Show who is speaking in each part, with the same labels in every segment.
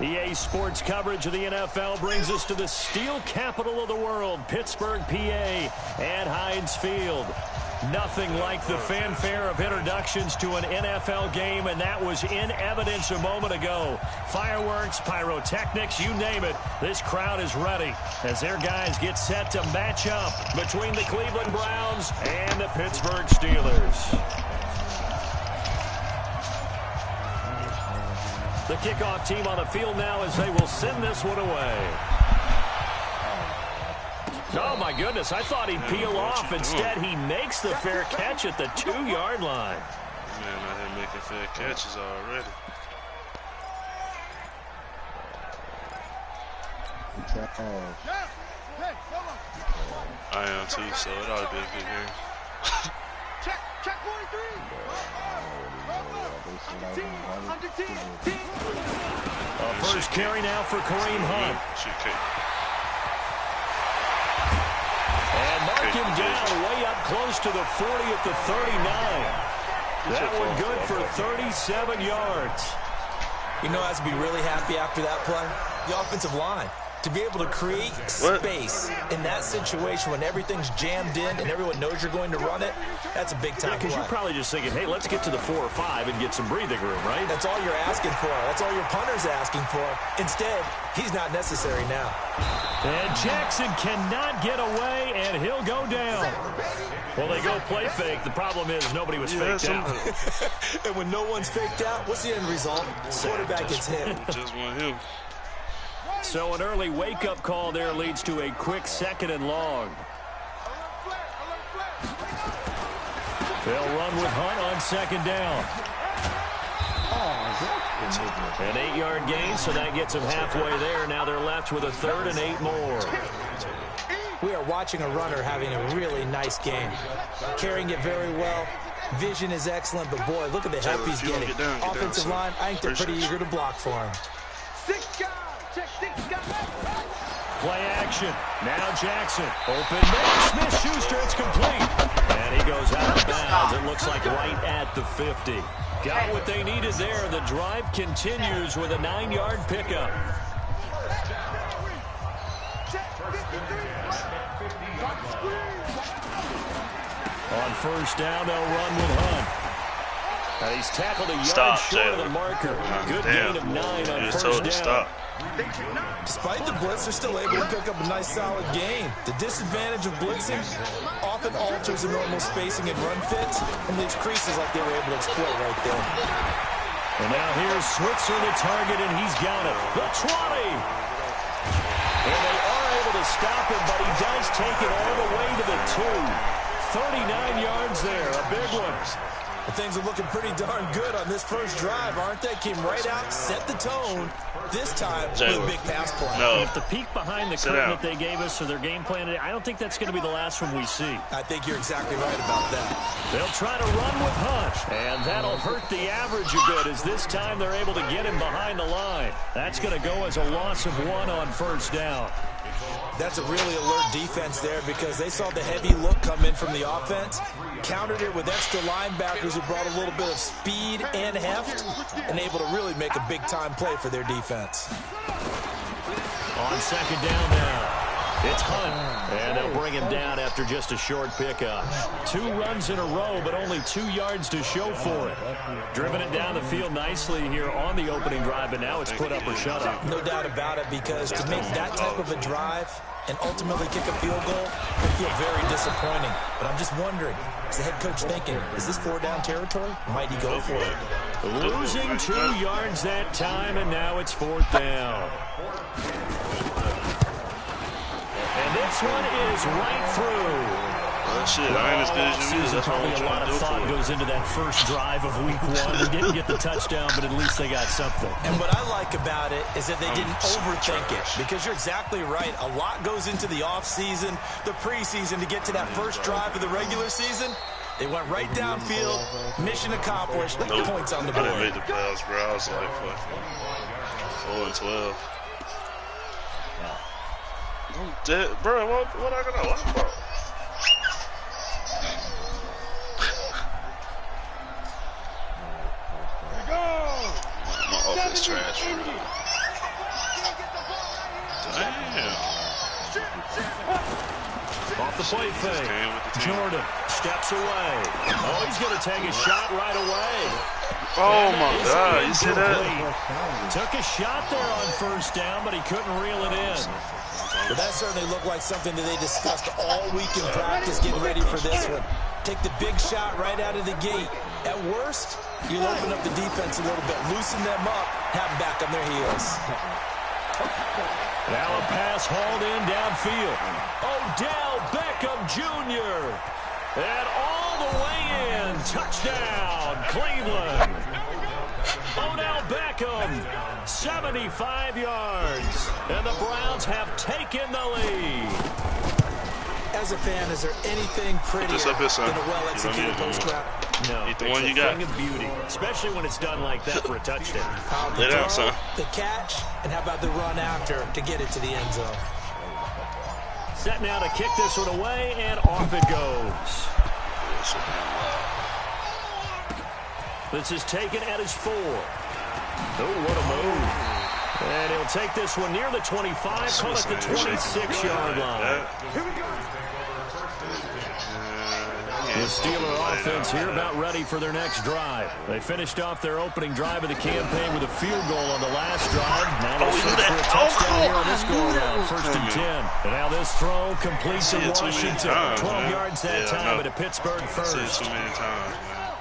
Speaker 1: EA Sports coverage of the NFL brings us to the steel capital of the world, Pittsburgh, PA, at Heinz Field. Nothing like the fanfare of introductions to an NFL game, and that was in evidence a moment ago. Fireworks, pyrotechnics, you name it. This crowd is ready as their guys get set to match up between the Cleveland Browns and the Pittsburgh Steelers. The kickoff team on the field now as they will send this one away. Oh, my goodness. I thought he'd peel off. Instead, he makes the fair catch at the 2-yard line.
Speaker 2: Man, out here making fair catches already. I am too, so it ought to be a good game.
Speaker 3: Check 43.
Speaker 1: A first carry now for Kareem Hunt. And mark him down way up close to the 40 at the 39. That one good for 37 yards.
Speaker 4: You know, has to be really happy after that play. The offensive line. To be able to create space in that situation when everything's jammed in and everyone knows you're going to run it, that's a big-time play.
Speaker 1: Because you're probably just thinking, hey, let's get to the 4 or 5 and get some breathing room, right?
Speaker 4: That's all you're asking for. That's all your punter's asking for. Instead, he's not necessary now.
Speaker 1: And Jackson cannot get away, and he'll go down. Well, they go play fake. The problem is nobody was faked out.
Speaker 4: And when no one's faked out, what's the end result? Quarterback gets hit.
Speaker 2: Just want him.
Speaker 1: So an early wake-up call there leads to a quick 2nd and long. They'll run with Hunt on 2nd down. An 8-yard gain, so that gets them halfway there. Now they're left with a 3rd and 8 more.
Speaker 4: We are watching a runner having a really nice game. Carrying it very well. Vision is excellent, but boy, look at the help he's getting. Offensive line, I think they're pretty eager to block for him.
Speaker 1: Play action. Now Jackson. Open man. Smith-Schuster, it's complete. And he goes out of bounds. It looks like right at the 50. Got what they needed there. The drive continues with a 9-yard pickup. On 1st down, they'll run with Hunt. And he's tackled a yard short of the marker. Good gain of 9 on 1st down.
Speaker 4: Despite the blitz, they're still able to pick up a nice, solid gain. The disadvantage of blitzing often alters the normal spacing and run fits and leaves creases like they were able to exploit right there.
Speaker 1: And now here's Switzer to target, and he's got it. The 20! And they are able to stop him, but he does take it all the way to the 2. 39 yards there, a big one.
Speaker 4: Well, things are looking pretty darn good on this first drive, aren't they? Came right out, set the tone. This time with a big pass play.
Speaker 2: No.
Speaker 1: If the peek behind the curtain that they gave us or their game plan, I don't think that's going to be the last one we see.
Speaker 4: I think you're exactly right about that.
Speaker 1: They'll try to run with Hunt, and that'll hurt the average a bit as this time they're able to get him behind the line. That's going to go as a loss of 1 on 1st down.
Speaker 4: That's a really alert defense there because they saw the heavy look come in from the offense, countered it with extra linebackers who brought a little bit of speed and heft, and able to really make a big-time play for their defense.
Speaker 1: On 2nd down now, it's Hunt, and they'll bring him down after just a short pickup. 2 runs in a row, but only 2 yards to show for it. Driven it down the field nicely here on the opening drive, but now it's put up or shut up.
Speaker 4: No doubt about it, because to make that type of a drive and ultimately kick a field goal would feel very disappointing. But I'm just wondering, is the head coach thinking, is this 4-down territory? Might he go for it?
Speaker 1: Losing 2 yards that time, and now it's 4th down. And this one is right through.
Speaker 2: Shit, I ain't as good as you. That's
Speaker 1: probably a lot of thought goes into that first drive of week 1. They didn't get the touchdown, but at least they got something.
Speaker 4: And what I like about it is that they didn't overthink it, because you're exactly right. A lot goes into the offseason, the preseason to get to that first drive of the regular season. They went right downfield, mission accomplished, points on the board.
Speaker 2: I didn't make the playoffs, bro. I was like, fucking 4 and 12. I'm dead, bro. What I gotta lie about? My offense trash.
Speaker 1: play fake. Jordan steps away. Oh, he's going to take a shot right away.
Speaker 2: Oh, my God. You see that?
Speaker 1: Took a shot there on first down, but he couldn't reel it in.
Speaker 4: But that certainly looked like something that they discussed all week in practice getting ready for this one. Take the big shot right out of the gate. At worst, you'll open up the defense a little bit, loosen them up, have them back on their heels.
Speaker 1: Now a pass hauled in downfield. Odell Beckham Jr. And all the way in. Touchdown, Cleveland. Odell Beckham, 75 yards. And the Browns have taken the lead.
Speaker 4: As a fan, is there anything prettier than a well-executed post route?
Speaker 1: No,
Speaker 2: Eat the
Speaker 1: it's
Speaker 2: one you
Speaker 1: a
Speaker 2: got.
Speaker 1: thing of beauty, especially when it's done like that for a touchdown.
Speaker 2: Lay down, son.
Speaker 4: The catch, and how about the run after to get it to the end zone?
Speaker 1: Set now to kick this one away, and off it goes. This is taken at his 4. Oh, what a move. And he'll take this one near the 25, call it the 26-yard line. The Steeler offense here about ready for their next drive. They finished off their opening drive of the campaign with a field goal on the last drive. Now they'll search for a touchdown here on this go-around, 1st and 10. And now this throw complete to Washington. 12 yards that time, but a Pittsburgh first.
Speaker 2: Too many times, man.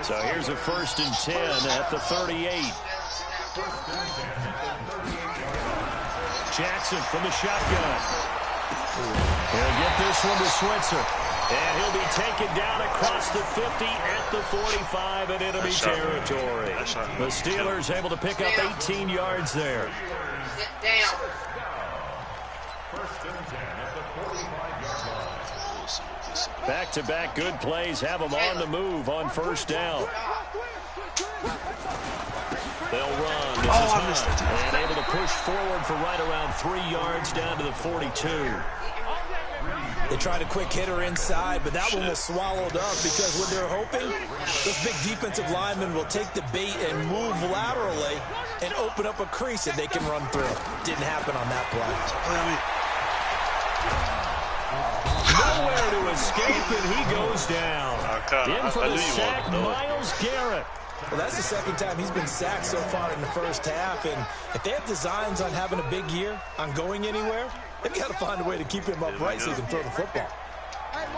Speaker 1: So here's a 1st and 10 at the 38. Jackson from the shotgun. He'll get this one to Switzer. And he'll be taken down across the 50 at the 45 in enemy territory. The Steelers able to pick up 18 yards there. Back-to-back good plays have them on the move on first down. They'll run. This is Hunt. And able to push forward for right around 3 yards down to the 42.
Speaker 4: They tried a quick hitter inside, but that one was swallowed up because what they're hoping, those big defensive linemen will take the bait and move laterally and open up a crease that they can run through. Didn't happen on that play.
Speaker 1: Nowhere to escape, and he goes down. In for the sack, Myles Garrett.
Speaker 4: Well, that's the second time he's been sacked so far in the first half, and if they have designs on having a big year, on going anywhere, they've got to find a way to keep him upright so he can throw the football.
Speaker 2: What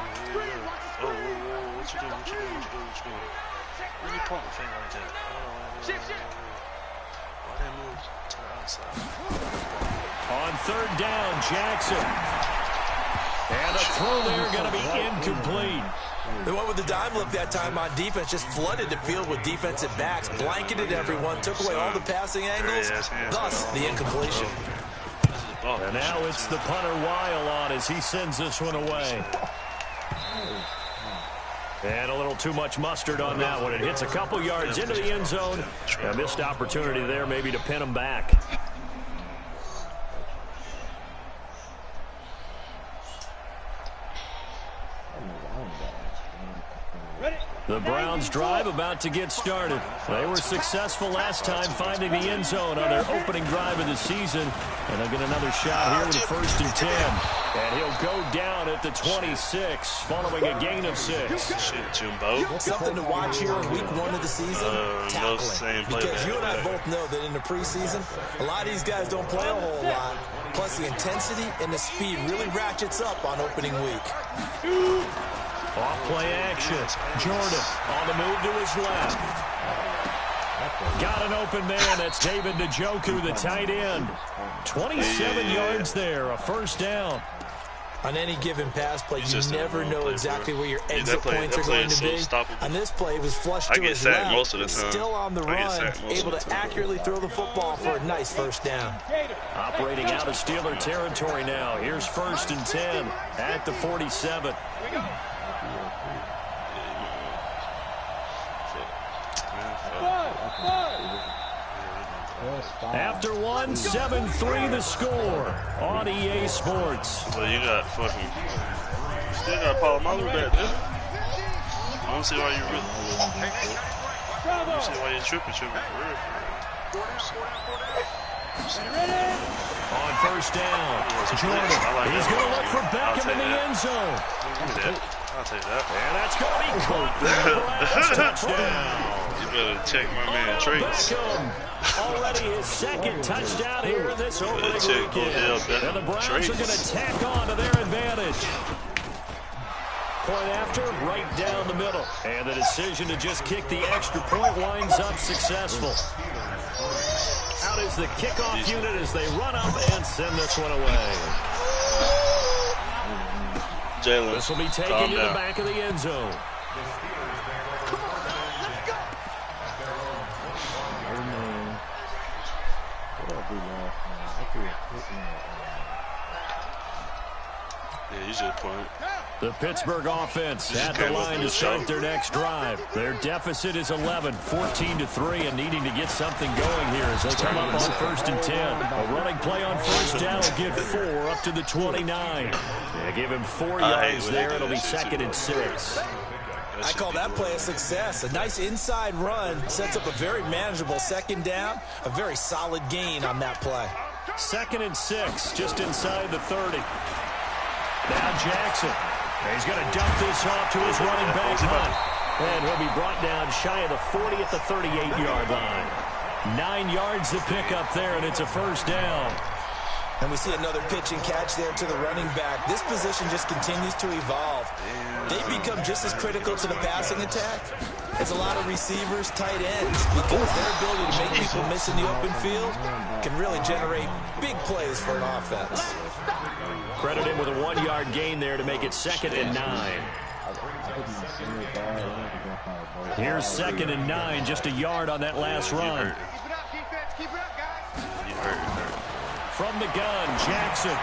Speaker 2: you doing? When you point the finger like that? Why they move to the outside?
Speaker 1: On 3rd down, Jackson. And a throw there going to be incomplete.
Speaker 4: They went with the dime look that time on defense, just flooded the field with defensive backs, blanketed everyone, took away all the passing angles, thus the incompletion.
Speaker 1: And now it's the punter Weil on as he sends this one away. And a little too much mustard on that one. It hits a couple yards into the end zone. A missed opportunity there maybe to pin him back. The Browns drive about to get started. They were successful last time finding the end zone on their opening drive of the season. And they'll get another shot here with a 1st and 10. And he'll go down at the 26 following a gain of 6.
Speaker 4: Something to watch here in week 1 of the season, tackling. Because you and I both know that in the preseason, a lot of these guys don't play a whole lot. Plus the intensity and the speed really ratchets up on opening week.
Speaker 1: Off play action. Jordan on the move to his left. Got an open man. That's David Njoku, the tight end. 27 yards there, a 1st down.
Speaker 4: On any given pass play, you never know exactly where your exit points are going to be. On this play, it was flushed to his left, still on the run, able to accurately throw the football for a nice 1st down.
Speaker 1: Operating out of Steeler territory now. Here's 1st and 10 at the 47. After one, 7-3 the score on EA Sports.
Speaker 2: Well, you got fucking... Still got Polamalu back there. I don't see why you really... I don't see why you're tripping for real.
Speaker 1: On first down, Jordan. He's going to look for Beckham in the end zone.
Speaker 2: I'll take that.
Speaker 1: And that's going to be caught for the last touchdown.
Speaker 2: You better check my man Trace.
Speaker 1: Beckham, already his second touchdown here in this opening weekend. And the Browns are going to tack on to their advantage. Point after, right down the middle. And the decision to just kick the extra point winds up successful. Out is the kickoff unit as they run up and send this one away.
Speaker 2: Jalen,
Speaker 1: this will be taken to the back of the end zone.
Speaker 2: Yeah, you should point.
Speaker 1: The Pittsburgh offense at the line to start their next drive. Their deficit is 11, 14-3, and needing to get something going here as they come up on 1st and 10. A running play on first down will get 4 up to the 29. Yeah, give him 4 yards there. It'll be 2nd and 6.
Speaker 4: I call that play a success. A nice inside run sets up a very manageable 2nd down. A very solid gain on that play.
Speaker 1: 2nd and 6, just inside the 30. Now Jackson. He's going to dump this off to his running back, Hunt. And he'll be brought down shy of the 40 at the 38-yard line. 9 yards to pick up there, and it's a first down.
Speaker 4: And we see another pitch and catch there to the running back. This position just continues to evolve. They become just as critical to the passing attack as a lot of receivers, tight ends, because their ability to make people miss in the open field can really generate big plays for an offense.
Speaker 1: Credit him with a 1-yard gain there to make it 2nd and 9. Here's 2nd and 9, just a yard on that last run. From the gun, Jackson.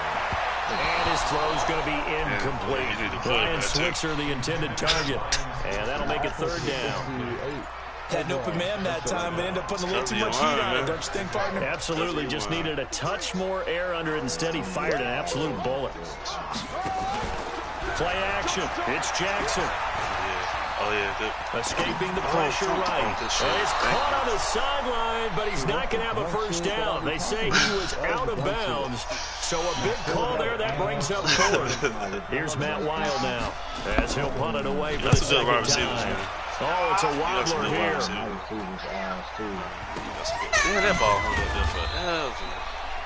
Speaker 1: And his throw's going to be incomplete. Brian Switzer, the intended target. And that'll make it 3rd down.
Speaker 4: Had an open man that time, but ended up putting a little too much heat on it, don't you think, partner?
Speaker 1: Absolutely. Just needed a touch more air under it. Instead, he fired an absolute bullet. Play action. It's Jackson.
Speaker 2: Oh, yeah.
Speaker 1: Escaping the pressure right. He's caught on the sideline, but he's not going to have a first down. They say he was out of bounds. So a big call there. That brings up 4th. Here's Matt Wild now as he'll punt it away for the second time. Oh, it's a wobbler here.
Speaker 2: Yeah, that ball hung up there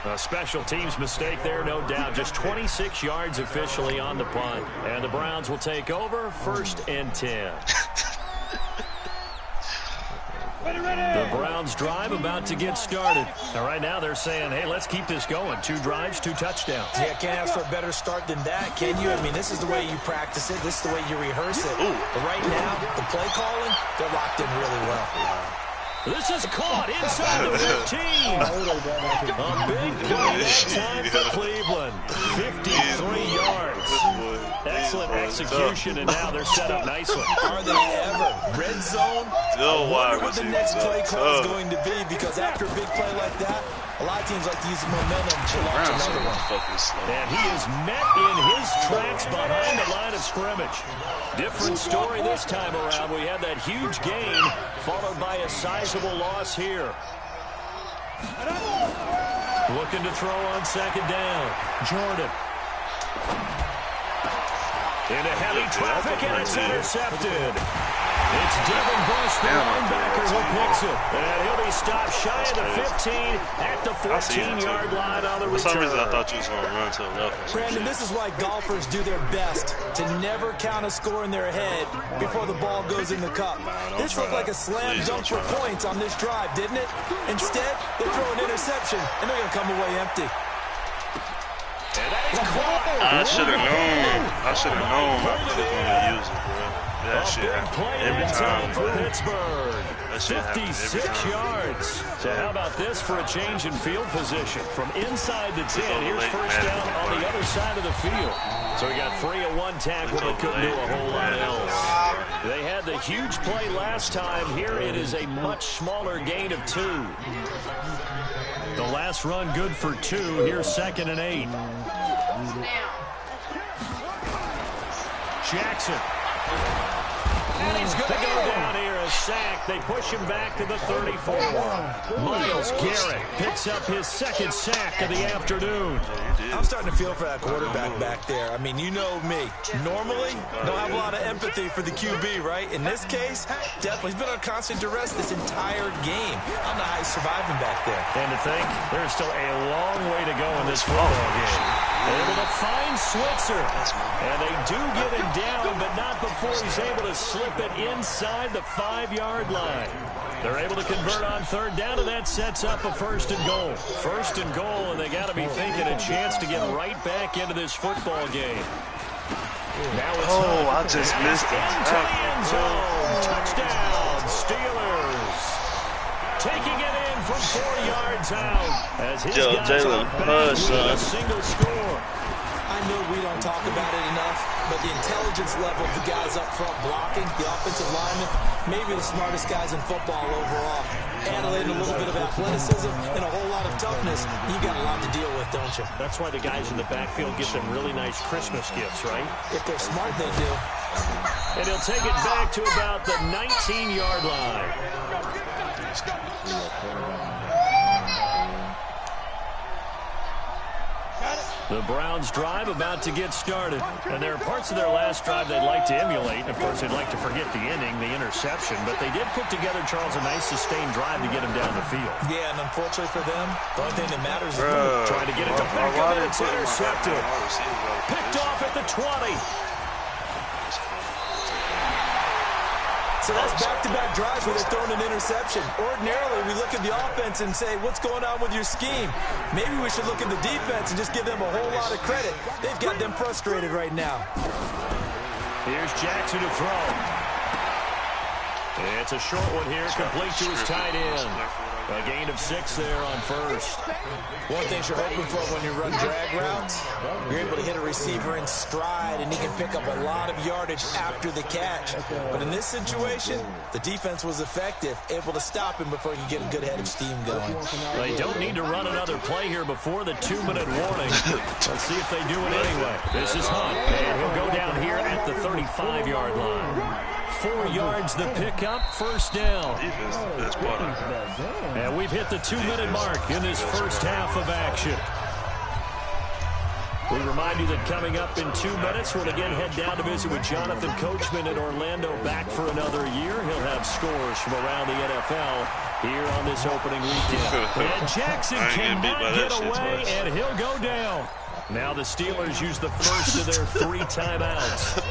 Speaker 2: for
Speaker 1: a special teams mistake there, no doubt. Just 26 yards officially on the punt. And the Browns will take over 1st and 10. The Browns drive about to get started. Now, right now they're saying, hey, let's keep this going. 2 drives, 2 touchdowns.
Speaker 4: Yeah, can't ask for a better start than that, can you? I mean, this is the way you practice it. This is the way you rehearse it. But right now, the play calling, they're locked in really well.
Speaker 1: This is caught inside the 15. A big play that time for Cleveland. 53 yards. Excellent execution, and now they're set up nicely.
Speaker 4: Are they ever? Red zone? I wonder what the next play call is going to be, because after a big play like that, a lot of teams like to use the momentum to launch another one.
Speaker 1: And he is met in his tracks behind the line of scrimmage. Different story this time around. We had that huge gain followed by a sizable loss here. Looking to throw on 2nd down. Jordan. Into heavy traffic, and it's intercepted. It's Devin Bush, the linebacker, who picks it. And he'll be stopped shy of the 15 at the 14-yard line on the return.
Speaker 2: For some reason, I thought you was going to run to the left.
Speaker 4: Brandon, this is why golfers do their best to never count a score in their head before the ball goes in the cup. This looked like a slam dunk for points on this drive, didn't it? Instead, they throw an interception, and they're going to come away empty.
Speaker 2: I should have known. I should have known I was going to use it, bro. That shit happens every time.
Speaker 1: For Pittsburgh.
Speaker 2: That shit happens
Speaker 1: 56
Speaker 2: every time.
Speaker 1: yards. So how about this for a change in field position? From inside the 10, here's first down on the other side of the field. So we got 3 of 1 tackle, but couldn't do a whole lot else. They had the huge play last time. Here it is a much smaller gain of 2. The last run good for 2. Here's 2nd and 8. Jackson. And he's going to go down here, a sack. They push him back to the 34. Myles Garrett picks up his second sack of the afternoon.
Speaker 4: I'm starting to feel for that quarterback back there. I mean, you know me. Normally, don't have a lot of empathy for the QB, right? In this case, definitely. He's been on constant duress this entire game. I don't know how he's surviving back there.
Speaker 1: And to think, there's still a long way to go in this football game. Able to find Switzer. And they do get him down, but not before he's able to slip it inside the 5-yard line. They're able to convert on third down, and that sets up a first and goal. First and goal, and they got to be thinking a chance to get right back into this football game. Now it's
Speaker 2: I just missed it.
Speaker 1: Into the end zone. Touchdown, Steelers. Taking it in from 4 yards out. As his guys
Speaker 2: Jalen Hurts,
Speaker 1: with a single score.
Speaker 4: I know we don't talk about it enough, but the intelligence level of the guys up front blocking, the offensive linemen, maybe the smartest guys in football overall. Add in a little bit of athleticism and a whole lot of toughness. You got a lot to deal with, don't you?
Speaker 1: That's why the guys in the backfield get them really nice Christmas gifts, right?
Speaker 4: If they're smart, they do.
Speaker 1: And he'll take it back to about the 19-yard line. The Browns drive about to get started. And there are parts of their last drive they'd like to emulate. Of course, they'd like to forget the inning, the interception. But they did put together, Charles, a nice sustained drive to get him down the field.
Speaker 4: Yeah, and unfortunately for them, the only thing that matters is
Speaker 1: trying to get it to Beckham, and it's intercepted. Picked off at the 20.
Speaker 4: So that's back-to-back drives where they're throwing an interception. Ordinarily, we look at the offense and say, what's going on with your scheme? Maybe we should look at the defense and just give them a whole lot of credit. They've got them frustrated right now.
Speaker 1: Here's Jackson to throw. It's a short one here, complete to his tight end. A gain of 6 there on first.
Speaker 4: One thing you're hoping for when you run drag routes, you're able to hit a receiver in stride, and he can pick up a lot of yardage after the catch. But in this situation, the defense was effective, able to stop him before he could get a good head of steam going.
Speaker 1: They don't need to run another play here before the 2-minute warning. Let's see if they do it anyway. This is Hunt, and he'll go down here at the 35-yard line. 4 yards the pickup, first down. And we've hit the 2-minute mark in this first half of action. We remind you that coming up in 2 minutes, we'll again head down to visit with Jonathan Coachman in Orlando, back for another year. He'll have scores from around the NFL here on this opening weekend. And Jackson cannot get away, and he'll go down. Now the Steelers use the first of their 3 timeouts.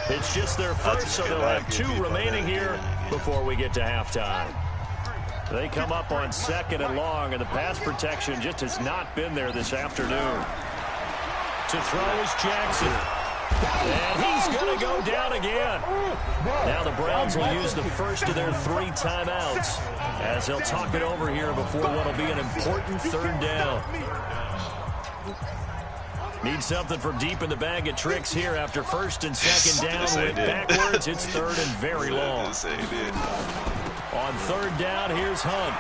Speaker 1: It's just their first, so they'll have 2 remaining here before we get to halftime. They come up on 2nd and long, and the pass protection just has not been there this afternoon. To throw is Jackson. And he's going to go down again. Now the Browns will use the first of their 3 timeouts as they'll talk it over here before what will be an important 3rd down. Need something from deep in the bag of tricks here after 1st and 2nd down. Went backwards. It's 3rd and very long. On 3rd down, here's Hunt.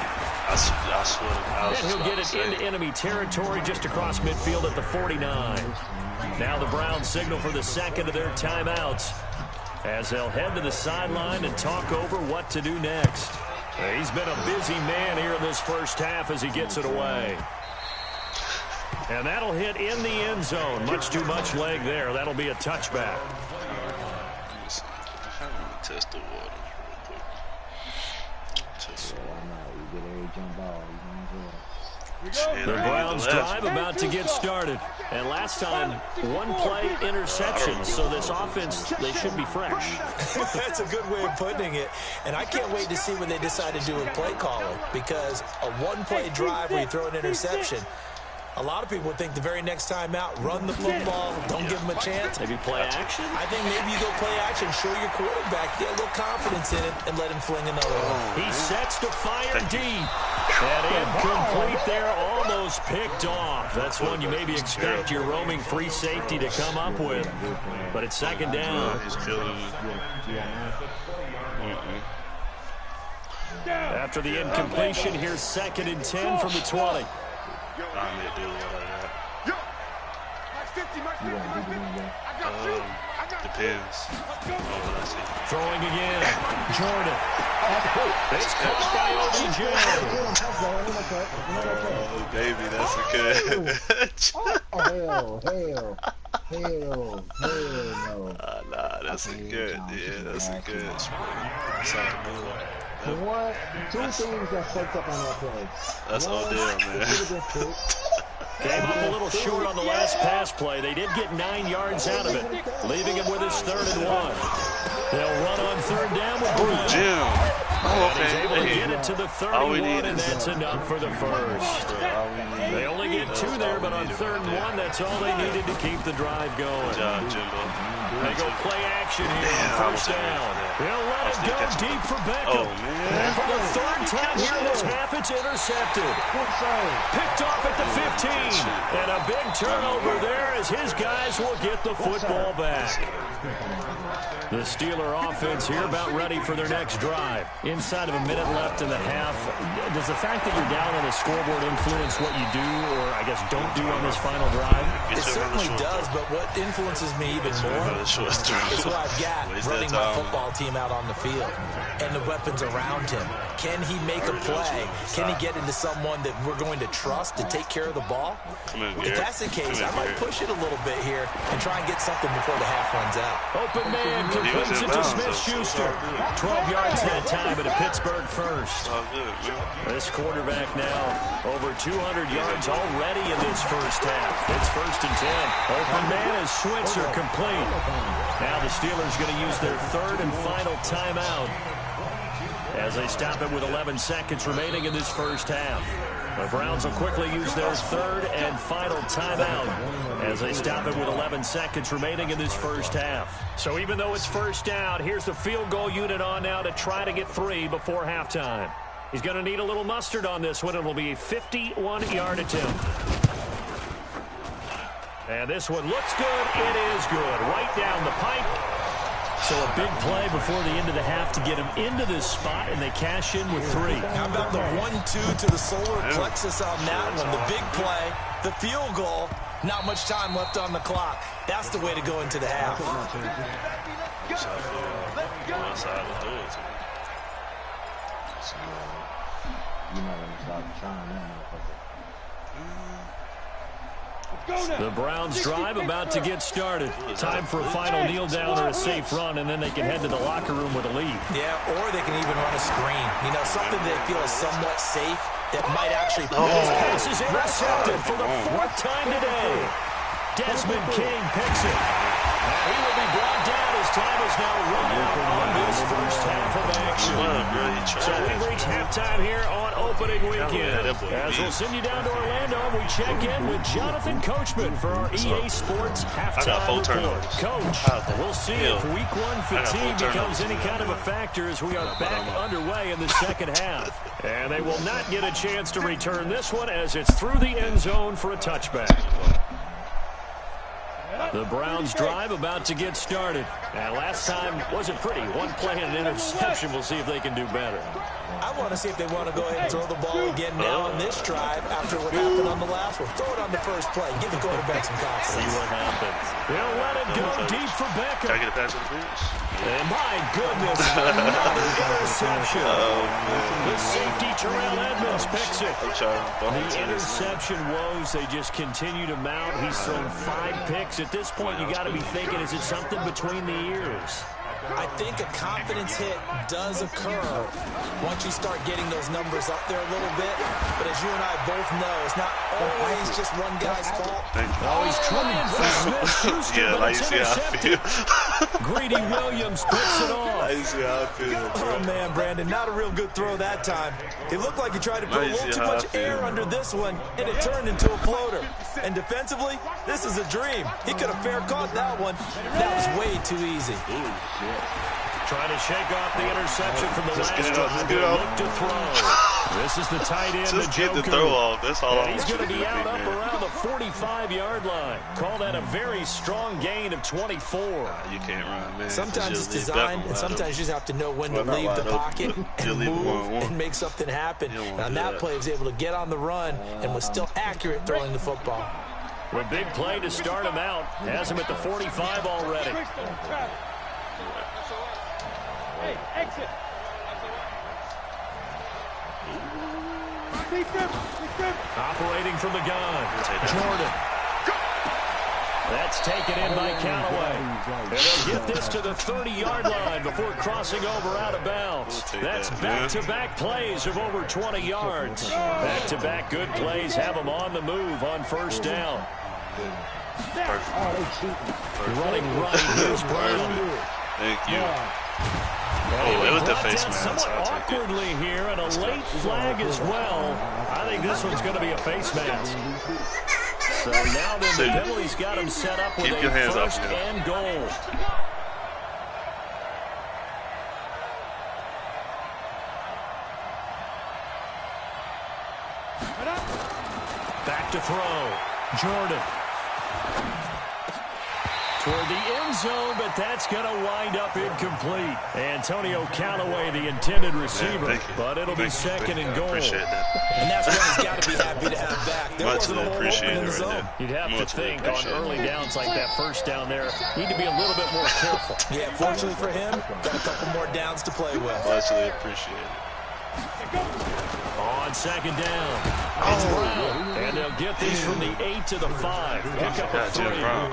Speaker 1: And he'll get it into enemy territory just across midfield at the 49. Now the Browns signal for the 2nd of their timeouts as they'll head to the sideline and talk over what to do next. He's been a busy man here in this first half as he gets it away. And that'll hit in the end zone. Much too much leg there. That'll be a touchback.
Speaker 2: Test the water real quick.
Speaker 1: The Browns drive about to get started. And last time, 1-play interception. So this offense, they should be fresh.
Speaker 4: That's a good way of putting it. And I can't wait to see when they decide to do a play calling. Because a 1-play drive where you throw an interception, a lot of people would think the very next time out, run the football, don't give them a chance.
Speaker 1: Maybe play action?
Speaker 4: I think maybe you go play action, show your quarterback, get a little confidence in it, and let him fling another one.
Speaker 1: He sets to fire deep. And incomplete there, almost picked off. That's one you maybe expect your roaming free safety to come up with. But it's 2nd down. After the incompletion, here's 2nd and 10 from the 20.
Speaker 2: Depends on what I see.
Speaker 1: Throwing again. Jordan. It's caught by OBJ.
Speaker 2: Oh, baby, that's a catch.
Speaker 5: Hell no.
Speaker 2: Nah, that's a good. Yeah, that's a catch.
Speaker 5: For one, two things that fucked up on that play.
Speaker 2: That's Odell, man.
Speaker 1: Came up a little short on the last pass play. They did get 9 yards out of it, leaving him with his 3rd and 1. They'll run on 3rd down with Brown.
Speaker 2: Jim. Oh,
Speaker 1: And he's able to get it to the 31, and that's
Speaker 2: is
Speaker 1: enough for the first. They only get 2 there, but on 3rd and 1, that's all they needed to keep the drive going.
Speaker 2: Good job, Jimbo.
Speaker 1: They go play action here on 1st down. They'll let it go deep for Beckham.
Speaker 2: Oh, man.
Speaker 1: And for the 3rd time here in this half, it's intercepted. Picked off at the 15. And a big turnover there as his guys will get the football back. The Steeler offense here about ready for their next drive. Inside of a minute left in the half. Does the fact that you're down on the scoreboard influence what you do, or I guess don't do on this final drive?
Speaker 4: It certainly does, but what influences me even more is what I've got running my football team out on the field and the weapons around him. Can he make a play? Can he get into someone that we're going to trust to take care of the ball? If that's the case, I might push it a little bit here and try and get something before the half runs out.
Speaker 1: Open man completes it to Smith-Schuster. 12 yards that time, but a Pittsburgh first. This quarterback now over 200 yards already in this first half. It's 1st and 10. Open man is Switzer complete. Now the Steelers going to use their 3rd and final timeout as they stop it with 11 seconds remaining in this first half. The Browns will quickly use their 3rd and final timeout as they stop it with 11 seconds remaining in this first half. So even though it's 1st down, here's the field goal unit on now to try to get 3 before halftime. He's going to need a little mustard on this one. It will be a 51-yard attempt. And this one looks good. It is good. Right down the pipe. So a big play before the end of the half to get him into this spot, and they cash in with 3.
Speaker 4: How about the 1-2 to the solar plexus on that one? The big play, the field goal, not much time left on the clock. That's the way to go into the half.
Speaker 1: The Browns drive about to get started. Time for a final kneel down or a safe run, and then they can head to the locker room with a lead.
Speaker 4: Yeah, or they can even run a screen. You know, something they feel is somewhat safe that might actually...
Speaker 1: This pass is intercepted for the 4th time today. Desmond King picks it. He will be brought down as time is now run out on this first half of action. So we reach halftime here on opening weekend. As we'll send you down to Orlando, we check in with Jonathan Coachman for our EA Sports halftime report. Coach, we'll see if week 1 fatigue becomes any kind of a factor as we are back underway in the second half. And they will not get a chance to return this one as it's through the end zone for a touchback. The Browns drive about to get started. Last time wasn't pretty. 1 play and an interception. We'll see if they can do better.
Speaker 4: I want to see if they want to go ahead and throw the ball again now on this drive after what happened on the last one. Throw it on the first play. Give the quarterback some confidence.
Speaker 1: See what happens. They'll let it go deep for Beckham.
Speaker 2: Can I get a pass on the finish?
Speaker 1: And my goodness, another interception. The safety, Terrell Edmonds, picks it. The interception woes, they just continue to mount. He's thrown 5 picks. At this point, you got to be thinking, is it something between the ears?
Speaker 4: I think a confidence hit does occur once you start getting those numbers up there a little bit. But as you and I both know, it's not always just one guy's fault.
Speaker 1: Oh, he's trying for Smith-Schuster,
Speaker 2: Yeah,
Speaker 1: but
Speaker 2: like you
Speaker 1: it's
Speaker 2: see how I
Speaker 1: intercepted.
Speaker 2: feel.
Speaker 1: Greedy Williams picks it off.
Speaker 2: I see how I feel, bro.
Speaker 4: Oh, man, Brandon, not a real good throw that time. It looked like he tried to put a little too much air under this one, and it turned into a floater. And defensively, this is a dream. He could have fair caught that one. That was way too easy.
Speaker 1: Trying to shake off the interception from the last
Speaker 2: get it off,
Speaker 1: drive.
Speaker 2: just get it off.
Speaker 1: Look to throw. This is the tight end,
Speaker 2: Just get the throw off. That's all I
Speaker 1: He's
Speaker 2: want you
Speaker 1: going
Speaker 2: to
Speaker 1: to
Speaker 2: do,
Speaker 1: be out
Speaker 2: big
Speaker 1: up
Speaker 2: man.
Speaker 1: around the 45-yard line. Call that a very strong gain of 24.
Speaker 2: You can't run, man.
Speaker 4: Sometimes it's
Speaker 2: Just leave
Speaker 4: designed,
Speaker 2: Beckham
Speaker 4: and
Speaker 2: wide
Speaker 4: sometimes you just have to know when to
Speaker 2: Well, not
Speaker 4: leave the
Speaker 2: wide open,
Speaker 4: pocket
Speaker 2: but you'll
Speaker 4: and
Speaker 2: leave it
Speaker 4: move
Speaker 2: 1-on-1.
Speaker 4: and make something happen.
Speaker 2: You don't
Speaker 4: And
Speaker 2: wanna
Speaker 4: on
Speaker 2: do
Speaker 4: that
Speaker 2: that.
Speaker 4: play, he was able to get on the run and was still accurate throwing the football.
Speaker 1: The big play to start him out has him at the 45 already.
Speaker 3: Hey, exit.
Speaker 1: Operating from the gun. Jordan. That's taken in by Callaway. And they'll get this to the 30-yard line before crossing over out of bounds. That's back-to-back plays of over 20 yards. Back-to-back good plays have them on the move on first down. Running right, here's Brown.
Speaker 2: Thank you. Oh, it was the face mask.
Speaker 1: Somewhat awkwardly here, and a late flag as well. I think this one's going to be a face mask. So now then the penalty's got him set up with a first and goal. Back to throw. Jordan. Toward the end zone, but that's going to wind up incomplete. Antonio Callaway, the intended receiver, but it'll be second and goal.
Speaker 2: Appreciate that.
Speaker 4: And that's what he's got to be happy to have back. There wasn't a whole open in the zone.
Speaker 1: You'd have to think on early downs like that first down there, need to be a little bit more careful.
Speaker 4: Yeah, fortunately for him, got a couple more downs to play with.
Speaker 2: Muchly appreciate it.
Speaker 1: On second down, it's Brown, and they'll get these from the 8 to the 5. Pick up a 3.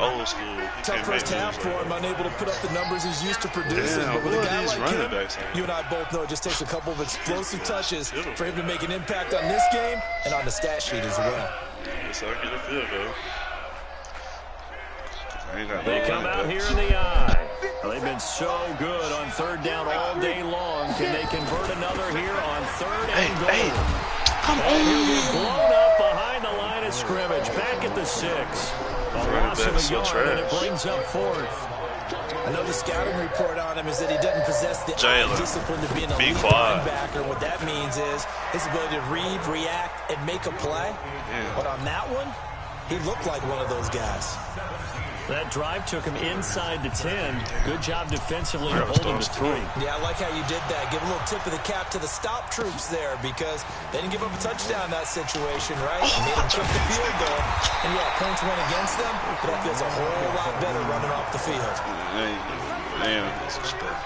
Speaker 2: Old school.
Speaker 4: Tough first half for him, unable to put up the numbers he's used to producing. But with a guy like him, you and I both know it just takes a couple of explosive touches for him to make an impact on this game and on the stat sheet as well.
Speaker 2: Yes, I get a field goal.
Speaker 1: They come out here in the eye. Well, they've been so good on third down all day long. Can they convert another here on third and goal?
Speaker 2: Hey, come on.
Speaker 1: He'll be blown up behind the line of scrimmage. Back at the 6. A loss of a yard, and it brings up fourth.
Speaker 4: I know the scouting report on him is that he doesn't possess the discipline to be an elite linebacker. What that means is his ability to read, react, and make a play.
Speaker 2: Yeah.
Speaker 4: But on that one, he looked like one of those guys.
Speaker 1: That drive took him inside the 10. Good job defensively to hold him to 3.
Speaker 4: Yeah, I like how you did that. Give a little tip of the cap to the stop troops there because they didn't give up a touchdown in that situation, right? Made them kick the field goal. And, yeah, points went against them, but that feels a whole lot better running off the field.
Speaker 2: Damn, disrespect.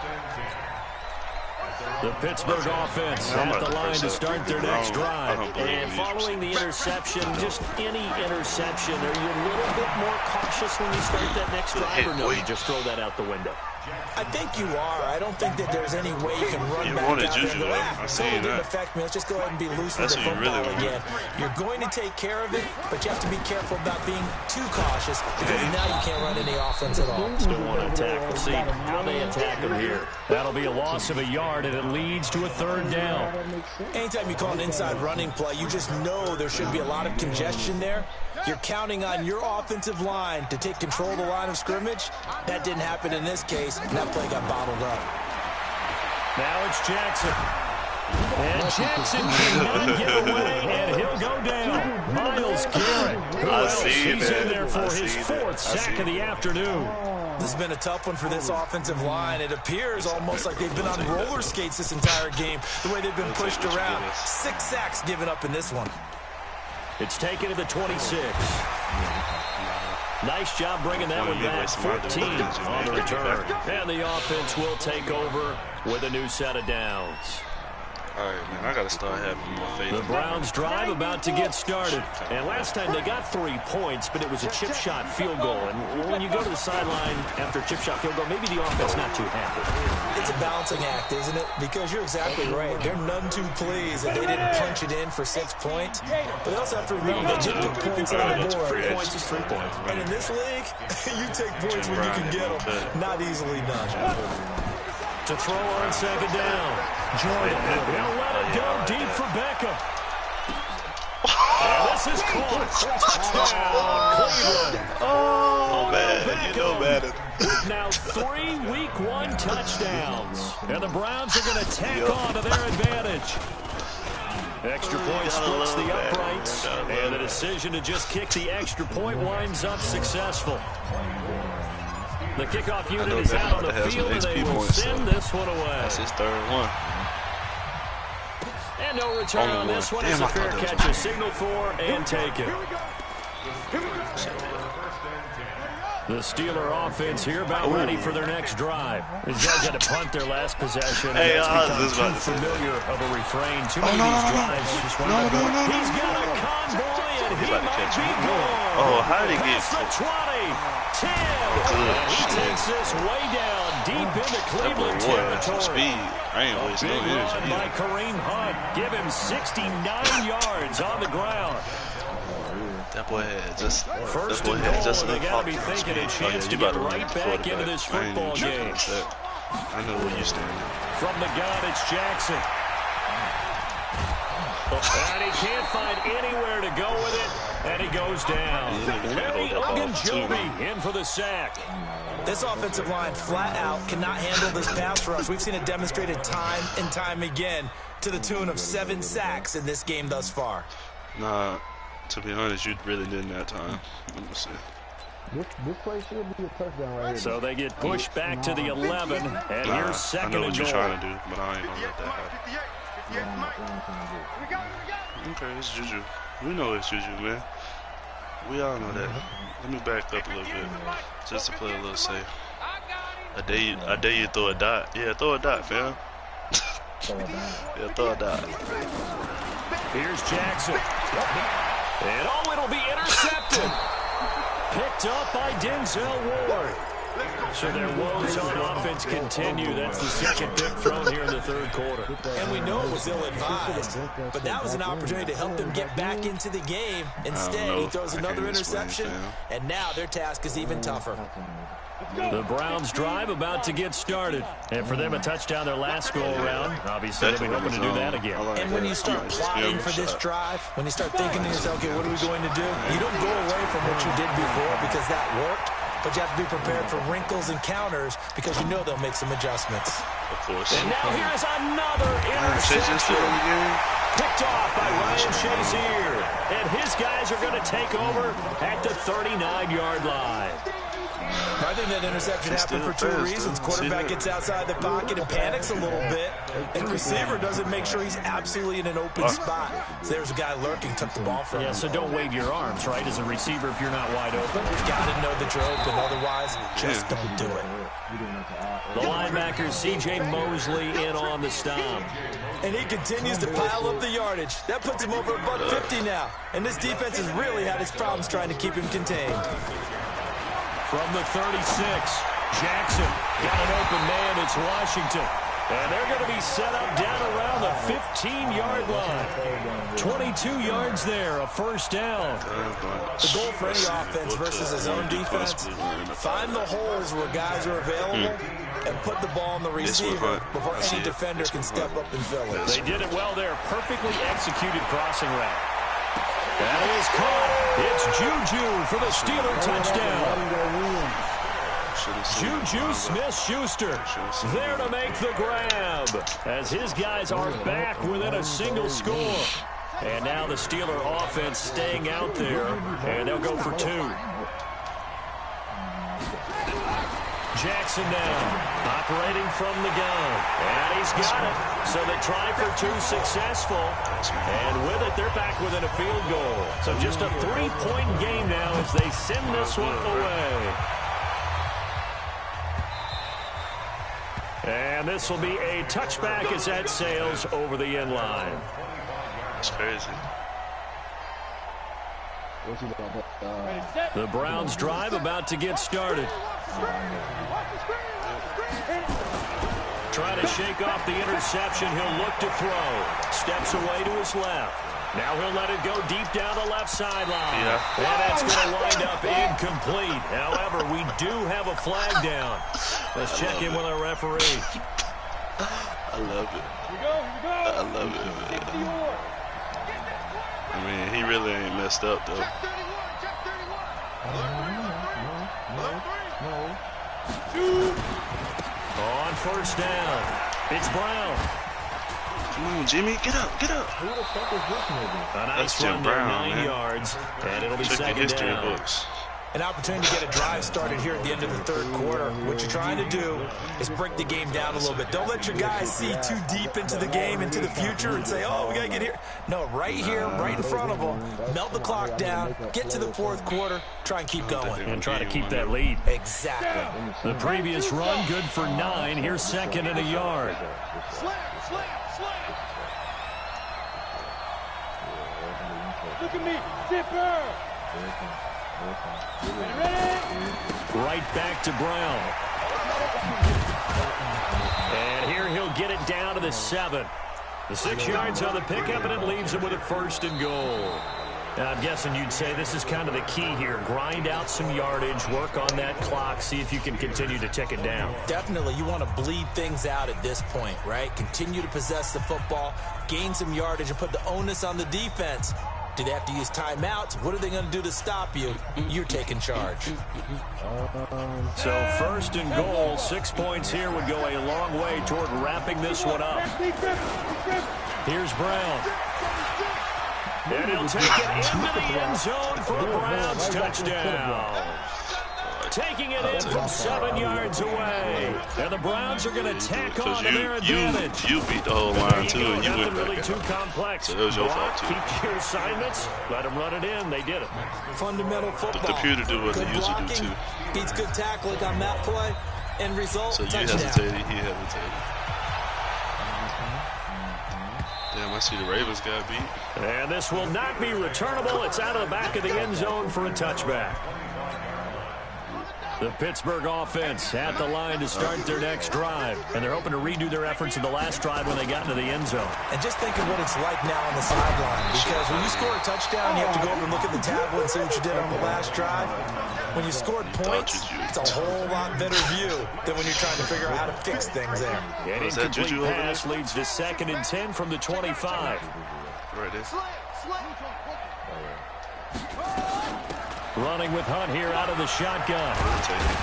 Speaker 1: The Pittsburgh offense at the line to start their next drive. And following the interception, just any interception, are you a little bit more cautious when you start that next drive, or no, you just throw that out the window?
Speaker 4: I think you are. I don't think that there's any way you can run back out there and go, it didn't affect me. Let's just go ahead and be loose with the football again. You're going to take care of it, but you have to be careful about being too cautious because now you can't run any offense at all.
Speaker 1: Still want to attack. We'll see how they attack him here. That'll be a loss of a yard, and it leads to a third down.
Speaker 4: Anytime you call an inside running play, you just know there should be a lot of congestion there. You're counting on your offensive line to take control of the line of scrimmage. That didn't happen in this case, and that play got bottled up.
Speaker 1: Now it's Jackson. And Jackson cannot get away, and he'll go down. Myles Garrett, he's in there for his 4th sack of the afternoon.
Speaker 4: This has been a tough one for this offensive line. It appears almost like they've been on roller skates this entire game, the way they've been pushed around. 6 sacks given up in this one.
Speaker 1: It's taken to the 26. Nice job bringing that one back. 14 on the return. And the offense will take over with a new set of downs.
Speaker 2: All right, man, I got to start having more faith.
Speaker 1: The Browns drive about to get started. And last time they got 3 points, but it was a chip shot field goal. And when you go to the sideline after a chip shot field goal, maybe the offense not too happy.
Speaker 4: It's a balancing act, isn't it? Because you're exactly right. They're none too pleased that they didn't punch it in for 6 points. But they also have to remember they did put points on the board.
Speaker 1: 3 points is 3 points.
Speaker 4: And in this league, you take points when you can get them. Not easily done.
Speaker 1: To throw on second down. Jordan will let it go deep for Beckham. And this is caught. Touchdown, Cleveland.
Speaker 2: Oh, man, you know better.
Speaker 1: Now 3 Week 1 touchdowns. And the Browns are going to tack on to their advantage. Extra point splits the uprights. And the decision to just kick the extra point winds up successful. The kickoff unit is out on the field, and they will send this one away.
Speaker 2: That's his 3rd one.
Speaker 1: And no return on this one. It's a fair catch, a signal for, and take it. The Steeler offense here about ready for their next drive. These guys had to punt their last possession.
Speaker 2: Hey,
Speaker 1: that's become too familiar of a refrain. Too many of these drives just run by. He's got a convoy, and he might be gone.
Speaker 2: Oh, how did he get
Speaker 1: the 20, 10. He takes this way down, deep into Cleveland territory.
Speaker 2: Speed. I ain't wasting no energy.
Speaker 1: Big run by Kareem Hunt. Give him 69 yards on the ground.
Speaker 2: That boy had just
Speaker 1: First
Speaker 2: that boy
Speaker 1: and
Speaker 2: had
Speaker 1: goal,
Speaker 2: just
Speaker 1: they
Speaker 2: enough
Speaker 1: got to be
Speaker 2: pocket
Speaker 1: thinking a
Speaker 2: speed.
Speaker 1: chance to
Speaker 2: You
Speaker 1: get
Speaker 2: about
Speaker 1: right
Speaker 2: run
Speaker 1: back into
Speaker 2: quarterback.
Speaker 1: this
Speaker 2: I ain't
Speaker 1: football
Speaker 2: even tripping
Speaker 1: game.
Speaker 2: with that. I know where you stand.
Speaker 1: From the gun, it's Jackson. And he can't find anywhere to go with it, and he goes down. Larry Ogunjobi in for the sack.
Speaker 4: This offensive line flat out cannot handle this pass rush. We've seen it demonstrated time and time again to the tune of 7 sacks in this game thus far.
Speaker 2: Nah, to be honest, you really didn't that time. Let me see.
Speaker 5: This play should be a touchdown right here.
Speaker 1: So they get pushed back to the 11, and
Speaker 2: Nah,
Speaker 1: here's
Speaker 2: I
Speaker 1: second
Speaker 2: know
Speaker 1: and
Speaker 2: what you're
Speaker 1: goal.
Speaker 2: trying to do, but I ain't gonna let that happen. Okay, it's Juju. We know it's Juju, man. We all know that. Let me back up a little bit, just to play a little safe. I dare you throw a dot. Yeah, throw a dot, fam. Yeah, throw a dot.
Speaker 1: Here's Jackson. And oh, it'll be intercepted. Picked up by Denzel Ward. So their woes on offense continue. That's the second pick thrown here in the third quarter.
Speaker 4: And we know it was ill-advised, but that was an opportunity to help them get back into the game. Instead, he throws another interception, and now their task is even tougher.
Speaker 1: The Browns drive about to get started. And for them, a touchdown their last go-around. Obviously, they'll be hoping to do that again.
Speaker 4: And when you start plotting for this drive, when you start thinking to yourself, okay, what are we going to do? You don't go away from what you did before because that worked. But you have to be prepared for wrinkles and counters because you know they'll make some adjustments.
Speaker 2: Of course.
Speaker 1: And now here's another interception. Picked off by Ryan Shazier. And his guys are going to take over at the 39-yard line.
Speaker 4: I think that interception happened for 2 reasons. Quarterback gets outside the pocket and panics a little bit, and receiver doesn't make sure he's absolutely in an open spot. So there's a guy lurking, took the ball from him.
Speaker 1: Yeah, so don't wave your arms, right, as a receiver if you're not wide open.
Speaker 4: You've got to know that you're open. Otherwise, just don't do it.
Speaker 1: The linebacker, C.J. Mosley, in on the stomp.
Speaker 4: And he continues to pile up the yardage. That puts him over $150 now. And this defense has really had its problems trying to keep him contained.
Speaker 1: From the 36, Jackson got an open man. It's Washington. And they're going to be set up down around the 15-yard line. 22 yards there, a first down.
Speaker 4: The goal for any offense versus his own defense, find the holes where guys are available and put the ball on the receiver before any defender can step up and fill it.
Speaker 1: They did it well there. Perfectly executed crossing route. That is caught. It's Juju for the Steeler touchdown. Juju Smith-Schuster there to make the grab as his guys are back within a single score. And now the Steeler offense staying out there, and they'll go for 2. Jackson down, operating from the gun, and he's got it. So they try for 2 successful, and with it, they're back within a field goal. So just a 3-point game now as they send this one away. And this will be a touchback as that sails over the end line.
Speaker 2: That's crazy.
Speaker 1: The Browns drive about to get started. Trying to shake off the interception. He'll look to throw. Steps away to his left. Now he'll let it go deep down the left sideline.
Speaker 2: Yeah.
Speaker 1: And that's going to wind up incomplete. However, we do have a flag down. Let's check in with our referee.
Speaker 2: I love it. I love it, man. I mean, he really ain't messed up, though.
Speaker 1: On first down, it's Brown.
Speaker 2: Come on, Jimmy, get up, get up.
Speaker 5: Who the fuck is this nigga?
Speaker 1: A nice
Speaker 2: That's Jim
Speaker 1: run there,
Speaker 2: Brown,
Speaker 1: 9
Speaker 2: man.
Speaker 1: yards, and it'll be
Speaker 2: Check your
Speaker 1: second
Speaker 2: history
Speaker 1: down.
Speaker 2: books.
Speaker 4: An opportunity to get a drive started here at the end of the third quarter. What you're trying to do is break the game down a little bit. Don't let your guys see too deep into the game, into the future, and say, oh, we got to get here. No, right here, right in front of them. Melt the clock down, get to the fourth quarter, try and keep going.
Speaker 1: And try to keep that lead.
Speaker 4: Exactly.
Speaker 1: The previous run, good for 9. Here's second and a yard.
Speaker 3: Slam. Look at me. Zipper.
Speaker 1: Right back to Brown. And here he'll get it down to the 7. The 6 yards on the pickup, and it leaves him with a 1st and goal. Now, I'm guessing you'd say this is kind of the key here. Grind out some yardage, work on that clock, see if you can continue to tick it down.
Speaker 4: Definitely, you want to bleed things out at this point, right? Continue to possess the football, gain some yardage, and put the onus on the defense. Do they have to use timeouts? What are they going to do to stop you? You're taking charge.
Speaker 1: So 1st and goal, 6 points here would go a long way toward wrapping this one up. Here's Brown. And he'll take it into the end zone for a Browns touchdown. Taking it in from 7 yards away. And the Browns are going to tack on to their advantage.
Speaker 2: You beat the whole line, too, and you went
Speaker 1: Nothing really
Speaker 2: back
Speaker 1: too
Speaker 2: out.
Speaker 1: complex.
Speaker 2: So it was your fault, too.
Speaker 1: Keep your assignments. Let them run it in. They did it.
Speaker 4: Fundamental football.
Speaker 2: The computer do what
Speaker 4: Good
Speaker 2: they usually do,
Speaker 4: blocking,
Speaker 2: too.
Speaker 4: beats good tackling on that play. End result,
Speaker 2: So you
Speaker 4: touchdown.
Speaker 2: hesitated, he hesitated. Damn, I see the Ravens got beat.
Speaker 1: And this will not be returnable. It's out of the back of the end zone for a touchback. The Pittsburgh offense at the line to start their next drive. And they're hoping to redo their efforts in the last drive when they got into the end zone.
Speaker 4: And just think of what it's like now on the sideline. Because when you score a touchdown, you have to go over and look at the tablet and see what you did on the last drive. When you scored points, it's a whole lot better view than when you're trying to figure out how to fix things there.
Speaker 1: An
Speaker 2: Was that
Speaker 1: incomplete
Speaker 2: Juju over
Speaker 1: pass
Speaker 2: there?
Speaker 1: leads to 2nd and 10 from the 25.
Speaker 2: Right there.
Speaker 1: Running with Hunt here out of the shotgun.
Speaker 2: I'll take it.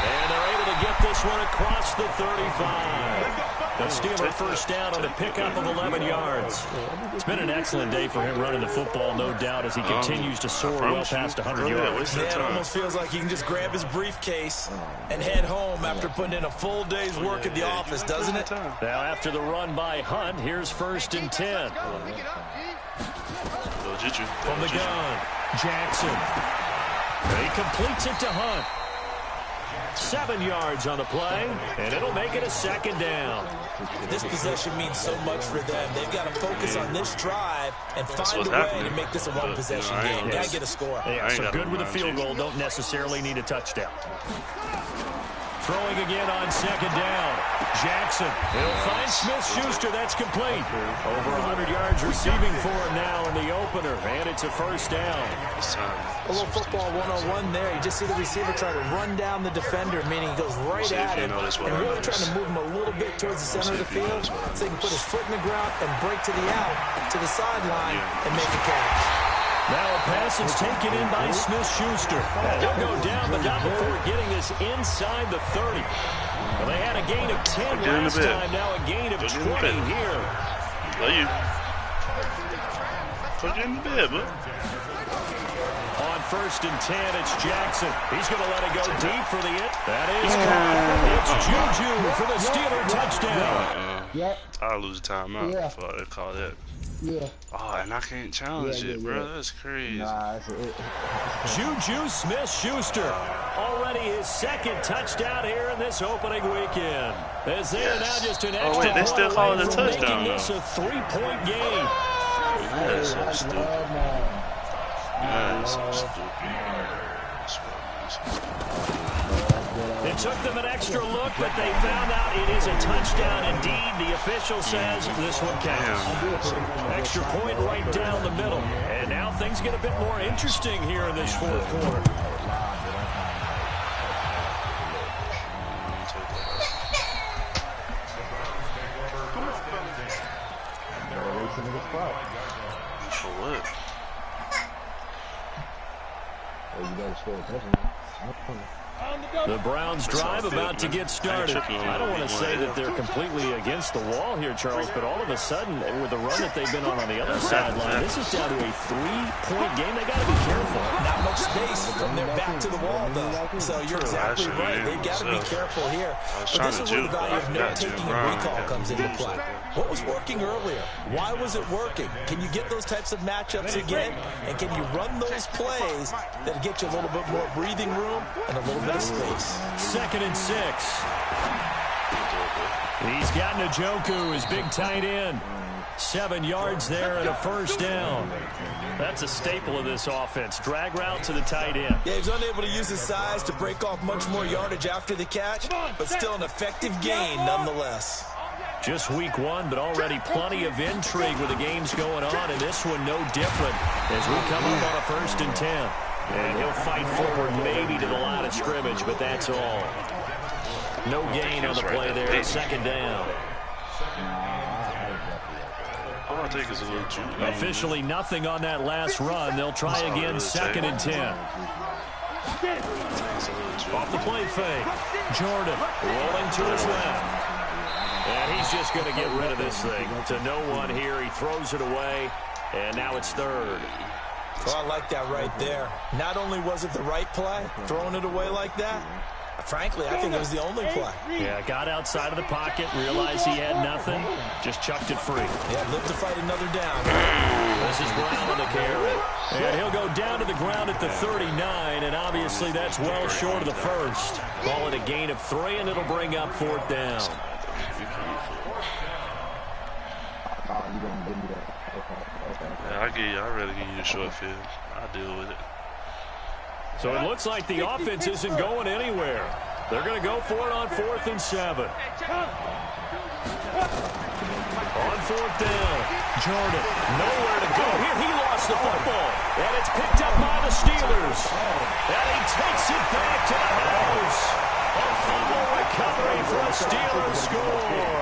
Speaker 1: And they're able to get this one across the 35. The Steeler first down on the pickup of 11 yards. It's been an excellent day for him running the football, no doubt, as he continues to soar well past 100 yards.
Speaker 4: Yeah, it almost feels like he can just grab his briefcase and head home after putting in a full day's work at the office, doesn't it?
Speaker 1: Now, after the run by Hunt, here's 1st and 10. From the gun, Jackson. He completes it to Hunt. 7 yards on the play, and it'll make it a 2nd down.
Speaker 4: This possession means so much for them. They've got to focus on this drive and find a way to make this a one-possession game. Got to get a score.
Speaker 1: Yeah, so good with a field goal. Don't necessarily need a touchdown. Throwing again on 2nd down. Jackson. He'll find Smith-Schuster. That's complete. Over 100 yards receiving for him now in the opener. And it's a 1st down.
Speaker 4: A little football 101 there. You just see the receiver try to run down the defender, meaning he goes right at him and really trying to move him a little bit towards the center of the field so he can put his foot in the ground and break to the out, to the sideline, and make a catch.
Speaker 1: Now a pass is taken in by Smith-Schuster. He'll go down, but not before getting this inside the 30. Well, they had a gain of 10 last time. Now a gain of 20 here.
Speaker 2: Love you. Put it in the bed, bud.
Speaker 1: On 1st and 10, it's Jackson. He's going to let it go deep for the hit. That is caught. It's Juju for the Steeler touchdown.
Speaker 5: Yeah.
Speaker 2: I'll lose timeout
Speaker 5: Yeah.
Speaker 2: before they call that.
Speaker 5: Yeah.
Speaker 2: Oh, and I can't challenge it, bro. That's crazy.
Speaker 5: Nah,
Speaker 1: Juju Smith-Schuster. Already his 2nd touchdown here in this opening weekend. As they are now just an extra
Speaker 2: wait, they still
Speaker 1: point
Speaker 2: call
Speaker 1: away
Speaker 2: it a
Speaker 1: from
Speaker 2: touchdown,
Speaker 1: making this a 3-point game.
Speaker 2: That's so stupid. That's so stupid.
Speaker 1: It took them an extra look, but they found out it is a touchdown indeed. The official says this one counts. Extra point right down the middle. And now things get a bit more interesting here in this 4th quarter.
Speaker 2: For what?
Speaker 1: The Browns drive about to get started. I don't want to say that they're completely against the wall here, Charles, but all of a sudden, with the run that they've been on the other sideline, this is down to a 3-point game. They got to be careful.
Speaker 4: Not much space for from their back to the wall, though. So you're exactly right. They've got to be careful here. But this is where the value of note-taking and recall comes into play. What was working earlier? Why was it working? Can you get those types of matchups again? And can you run those plays that get you a little bit more breathing room and a little bit of space?
Speaker 1: 2nd and 6. He's got Njoku, his big tight end. 7 yards there and a first down. That's a staple of this offense. Drag route to the tight end.
Speaker 4: Yeah, he's unable to use his size to break off much more yardage after the catch, but still an effective gain nonetheless.
Speaker 1: Just week 1, but already plenty of intrigue with the games going on, and this one no different as we come up on a 1st and 10. And he'll fight forward maybe to the line of scrimmage, but that's all. No gain on the play there, 2nd down.
Speaker 2: I think it's a little too
Speaker 1: Officially nothing on that last run. They'll try again, 2nd and 10. Off the play fake. Jordan rolling to his left. And he's just going to get rid of this thing. To no one here. He throws it away. And now it's 3rd.
Speaker 4: Oh, I like that right there. Not only was it the right play, throwing it away like that, frankly, I think it was the only play.
Speaker 1: Yeah, got outside of the pocket, realized he had nothing, just chucked it free.
Speaker 4: Yeah, lived to fight another down.
Speaker 1: This is Brown on the carry. And he'll go down to the ground at the 39, and obviously that's well short of the first. Call it a gain of 3, and it'll bring up 4th down.
Speaker 2: Yeah, I'd rather give you the short field. I'll deal with it.
Speaker 1: So it looks like the offense isn't going anywhere. They're going to go for it on 4th and 7. On 4th down, Jordan, nowhere to go. Here he lost the football, and it's picked up by the Steelers. And he takes it back to the house. A fumble recovery for a Steelers score.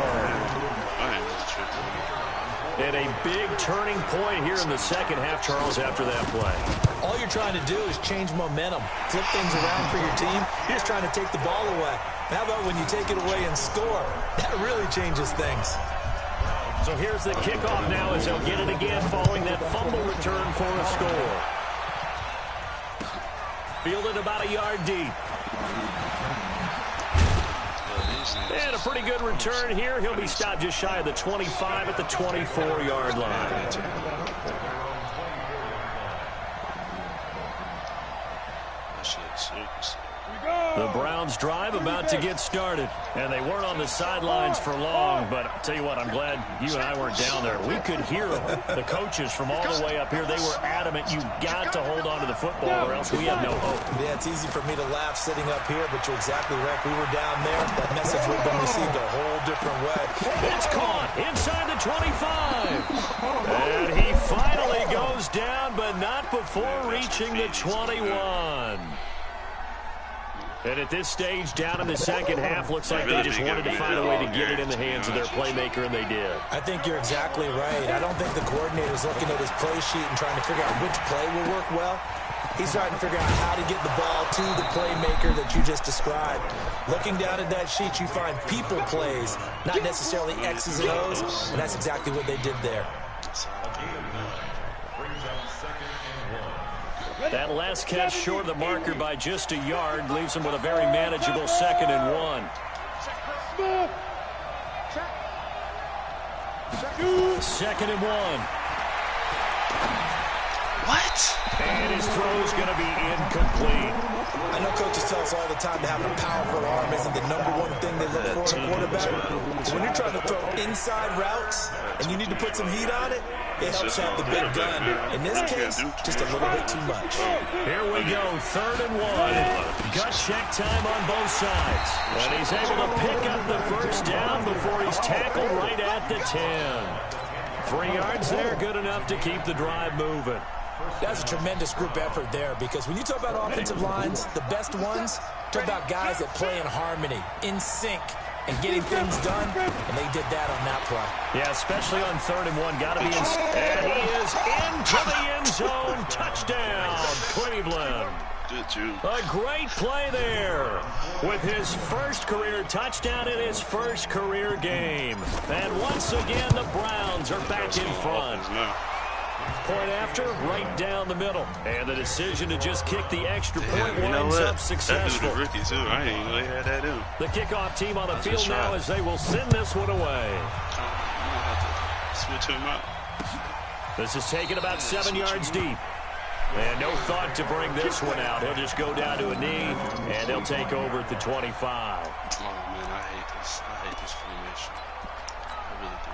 Speaker 1: And a big turning point here in the 2nd half, Charles, after that play.
Speaker 4: All you're trying to do is change momentum, flip things around for your team. You're just trying to take the ball away. How about when you take it away and score? That really changes things.
Speaker 1: So here's the kickoff now as they'll get it again following that fumble return for a score. Fielded about a yard deep. And a pretty good return here. He'll be stopped just shy of the 25 at the 24-yard line. The Browns drive about to get started. And they weren't on the sidelines for long, but I'll tell you what, I'm glad you and I weren't down there. We could hear them. The coaches from all the way up here, they were adamant. You've got to hold on to the football or else we have no hope.
Speaker 4: Yeah, it's easy for me to laugh sitting up here, but you're exactly right. We were down there. That message would have been received a whole different way.
Speaker 1: It's caught inside the 25. And he finally goes down, but not before reaching the 21. And at this stage, down in the 2nd half, looks like they just wanted to find a way to get it in the hands of their playmaker, and they did.
Speaker 4: I think you're exactly right. I don't think the coordinator's looking at his play sheet and trying to figure out which play will work well. He's trying to figure out how to get the ball to the playmaker that you just described. Looking down at that sheet, you find people plays, not necessarily X's and O's, and that's exactly what they did there.
Speaker 1: That last catch short of the marker by just a yard leaves him with a very manageable 2nd and 1. 2nd and 1.
Speaker 2: What?
Speaker 1: And his throw is going to be incomplete.
Speaker 4: I know coaches tell us all the time that having a powerful arm isn't the #1 thing they look for in a quarterback. So when you're trying to throw inside routes and you need to put some heat on it, it helps have the big gun. In this case, just a little bit too much.
Speaker 1: Here we go, 3rd and 1. Gut check time on both sides. And he's able to pick up the first down before he's tackled right at the 10. 3 yards there, good enough to keep the drive moving.
Speaker 4: That's a tremendous group effort there because when you talk about offensive lines, the best ones, talk about guys that play in harmony, in sync, and getting things done, and they did that on that play.
Speaker 1: Yeah, especially on 3rd and 1. Got to be in. And he is into the end zone. Touchdown, Cleveland. A great play there with his first career touchdown in his first career game. And once again, the Browns are back in front. point after, right down the middle. And the decision to just kick the extra point winds up successful.
Speaker 2: That dude a rookie, too. I didn't even know he had that in.
Speaker 1: The kickoff team on the field now as they will send this one away.
Speaker 2: Switch him out.
Speaker 1: This is taken about 7 yards deep. And no thought to bring this one out. He'll just go down to a knee, and they'll take over at the 25.
Speaker 2: Oh, man, I hate this. I hate this formation. I really do.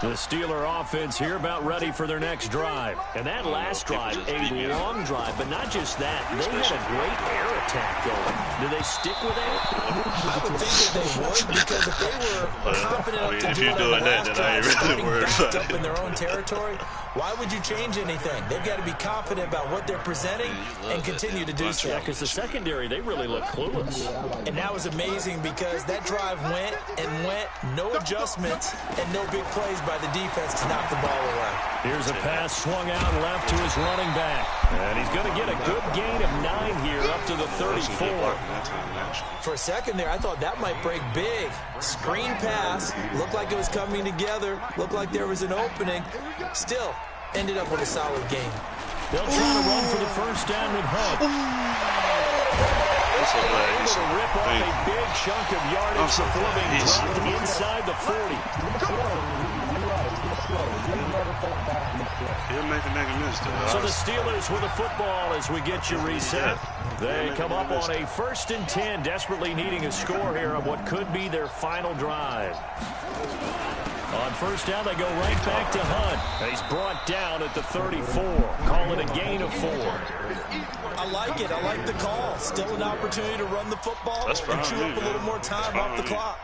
Speaker 1: The Steeler offense here about ready for their next drive. And that last drive, a long drive, but not just that. They had a great air attack going. Do they stick with that?
Speaker 4: I would think that they would, because if they were confident enough to
Speaker 2: if
Speaker 4: do
Speaker 2: you're
Speaker 4: it
Speaker 2: doing
Speaker 4: on the
Speaker 2: that,
Speaker 4: last
Speaker 2: then I ain't
Speaker 4: drive,
Speaker 2: really
Speaker 4: starting
Speaker 2: worried
Speaker 4: backed
Speaker 2: about
Speaker 4: up
Speaker 2: it.
Speaker 4: in their own territory, why would you change anything? They've got to be confident about what they're presenting and continue to do so.
Speaker 1: Yeah, because the secondary, they really look clueless.
Speaker 4: And that was amazing because that drive went and went, no adjustments, and no big plays by the defense to knock the ball away.
Speaker 1: Here's a pass swung out left to his running back. And he's going to get a good gain of 9 here up to the 34.
Speaker 4: For a second there, I thought that might break big. Screen pass, looked like it was coming together, looked like there was an opening. Still, ended up with a solid game.
Speaker 1: They'll try to run for the first down with Hunt. Able to rip off a big chunk of yardage before being dropped inside the 40. So the Steelers with the football as we get you reset. They come up on a 1st and 10, desperately needing a score here on what could be their final drive. On first down, they go right back to Hunt. He's brought down at the 34. Call it a gain of 4.
Speaker 4: I like it. I like the call. Still an opportunity to run the football and chew up a little more time off the clock.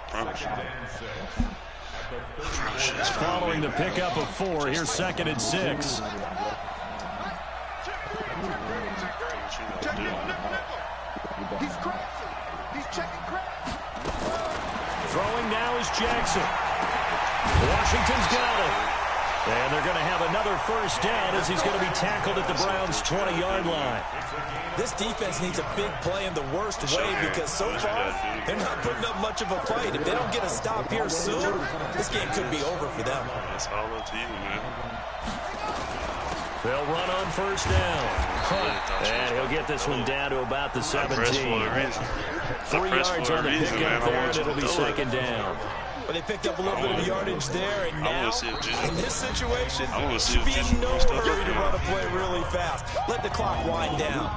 Speaker 1: Following the pickup of 4, here's 2nd and 6. Throwing now is Jackson. Washington's got it. And they're going to have another first down as he's going to be tackled at the Browns' 20-yard line.
Speaker 4: This defense needs a big play in the worst way because so far they're not putting up much of a fight. If they don't get a stop here soon, this game could be over for them.
Speaker 2: It's all up to you, man.
Speaker 1: They'll run on first down. And he'll get this one down to about the 17. 3 yards on the pickup there, and it'll be 2nd down.
Speaker 4: But they picked up a little bit of yardage there, and now, in this situation, should be in no hurry to run a play really fast. Let the clock wind down.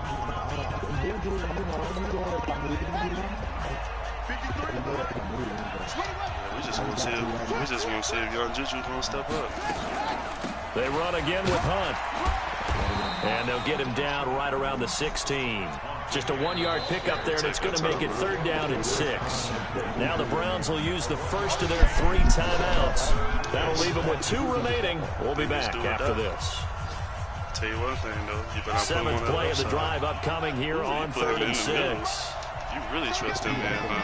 Speaker 2: We just want to see if Young Juju going to step up.
Speaker 1: They run again with Hunt. And they'll get him down right around the 16. Just a 1-yard pickup there, and it's going to make it 3rd down and 6. Now the Browns will use the first of their 3 timeouts. That'll leave them with 2 remaining. We'll be back after this.
Speaker 2: Tell you one thing, though. You better
Speaker 1: 7th play of the drive upcoming here on 3rd and 6.
Speaker 2: You really trust him, man, huh?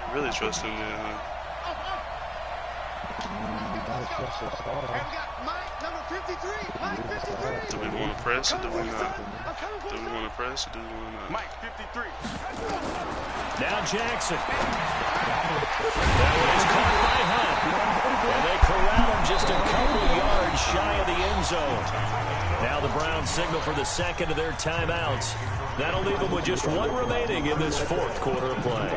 Speaker 2: You really trust him, man, huh? Do we want to press or do we not? Do we want to press or do we want to not?
Speaker 3: Mike 53.
Speaker 1: Now Jackson. That one is caught by Hunt. And they corral him just a couple yards shy of the end zone. Now the Browns signal for the 2nd of their timeouts. That'll leave them with just 1 remaining in this 4th quarter of play.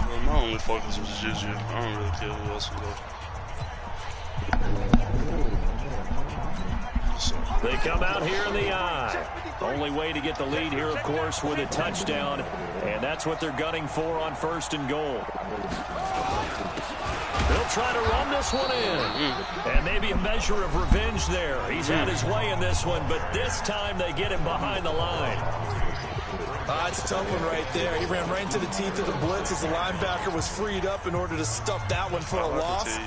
Speaker 2: Well, my only focus was Juju. I don't really care who else will go.
Speaker 1: They come out here in the eye. Only way to get the lead here, of course, with a touchdown. And that's what they're gunning for on 1st and goal. They'll try to run this one in. And maybe a measure of revenge there. He's had his way in this one, but this time they get him behind the line.
Speaker 4: It's a tough one right there. He ran right into the teeth of the blitz as the linebacker was freed up in order to stuff that one for a loss.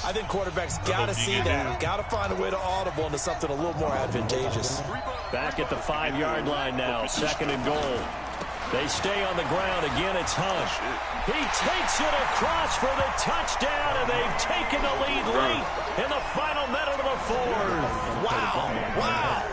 Speaker 4: I think quarterbacks got to see that. Got to find a way to audible into something a little more advantageous.
Speaker 1: Back at the 5-yard line now, 2nd and goal. They stay on the ground. Again, it's Hunt. He takes it across for the touchdown, and they've taken the lead late in the final minute of the 4th.
Speaker 4: Wow.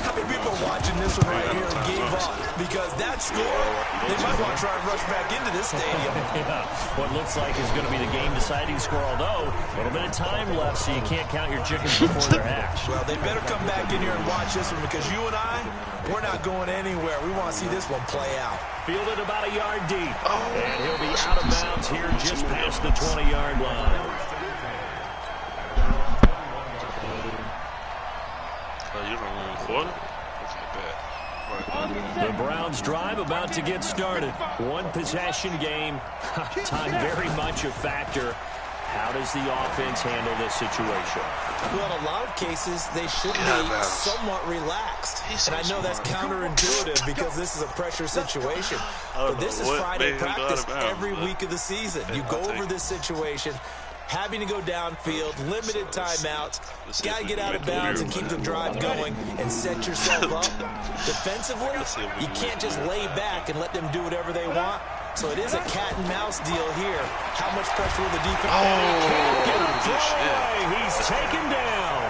Speaker 4: How many people are watching this one right here and gave up? Because that score, they might want to try and rush back into this stadium.
Speaker 1: Yeah, what looks like is going to be the game-deciding score, although a little bit of time left, so you can't count your chickens before they're hatched.
Speaker 4: Well, they better come back in here and watch this one, because you and I, we're not going anywhere. We want to see this one play out.
Speaker 1: Fielded about a yard deep, and he'll be out of bounds here just past the 20-yard line.
Speaker 2: You don't win a quarter? That's not bad. Right.
Speaker 1: The Browns drive about to get started. One possession game. Time very much a factor. How does the offense handle this situation?
Speaker 4: Well, in a lot of cases, they should be somewhat relaxed. And I know that's counterintuitive because this is a pressure situation. But this is Friday practice every week of the season. You go over this situation, having to go downfield, limited timeouts. Got to get out of bounds and keep the drive going and set yourself up. Defensively, you can't just lay back and let them do whatever they want. So it is a cat and mouse deal here. How much pressure will the defense?
Speaker 1: He's taken down.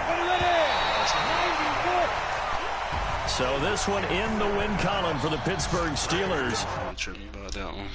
Speaker 1: So this one in the win column for the Pittsburgh Steelers.
Speaker 2: I'm tripping about that one.